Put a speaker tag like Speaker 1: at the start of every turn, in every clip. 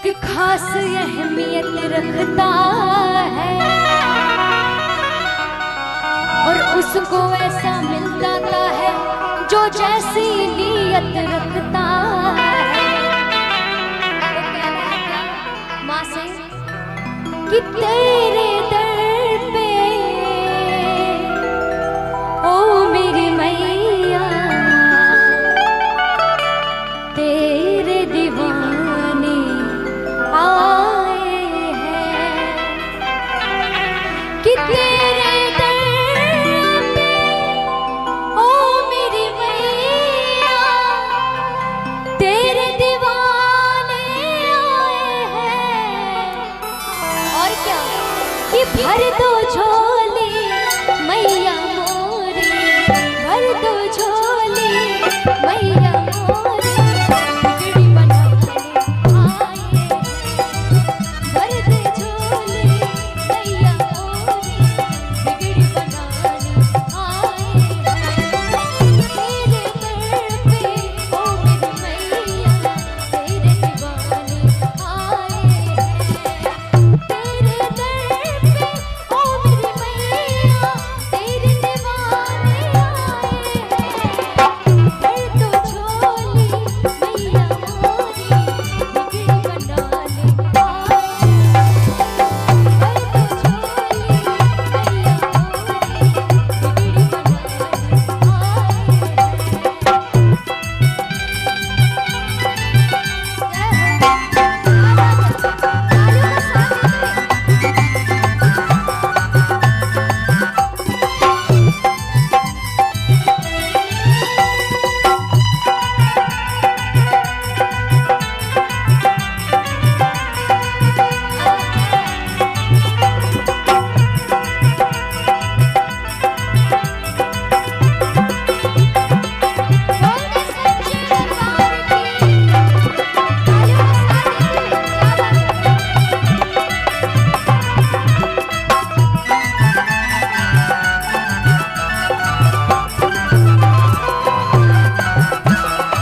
Speaker 1: एक खास अहमियत रखता है और उसको ऐसा मिल जाता है जो जैसी नीयत रखता है। वो कह रहा है क्या माँ से कि तेरे दर पे ओ मेरी मैया तेरे दीवाने आए हैं कि तेरे दर पे ओ मेरी मैया तेरे दीवाने आए हैं। और क्या कि भर दो झोली मैया मोरी, भर दो झोली मैया मोरी, बिगड़ी बनाने आए हैं। भर दो झोली मैया मोरी, बिगड़ी बनाने आए हैं। तेरे दर पे ओ मेरी मैया तेरे दीवाने आए हैं। तेरे दर पे ओ मेरी मैया तेरे दीवाने आए हैं। भर दो झोली मैया मोरी, बिगड़ी बनाने आए हैं। भर दो झोली मैया मोरी,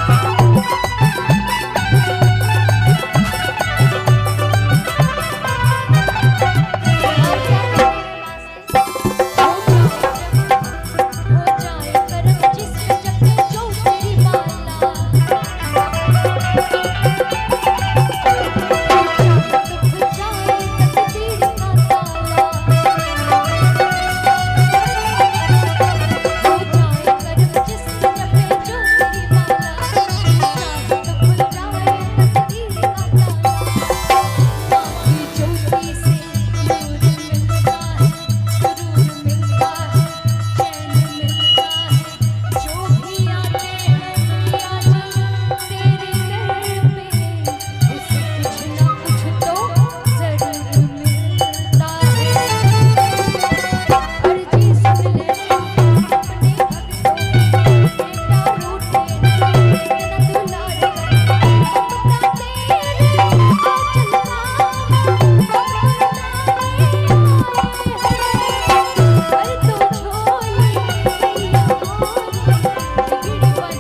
Speaker 1: बिगड़ी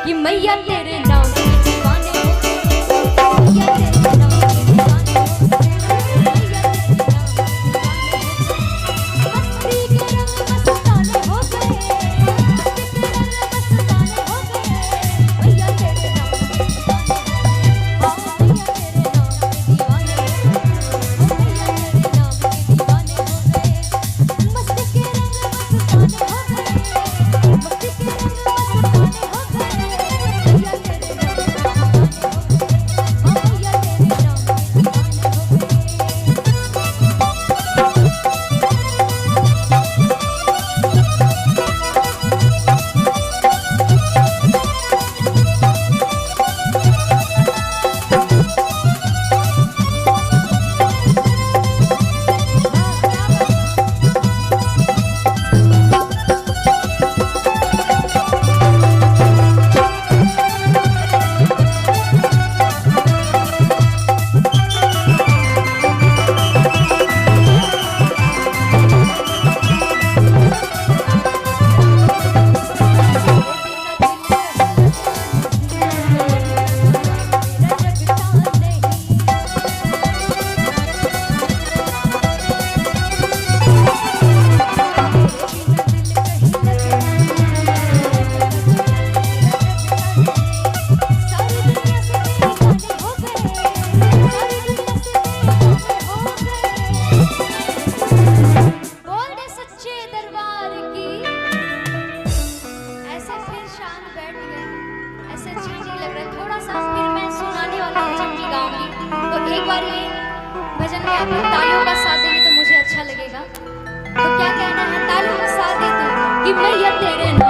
Speaker 1: कि मैया तेरे नाम के दीवाने हो, मैया तेरे नाम के दीवाने हो, मैया तेरे नाम के दीवाने हो। मस्ती के रंग मस्ताने हो गए, मस्ती के रंग मस्ताने हो गए, मैया तेरे नाम के कि मैया तेरे नाम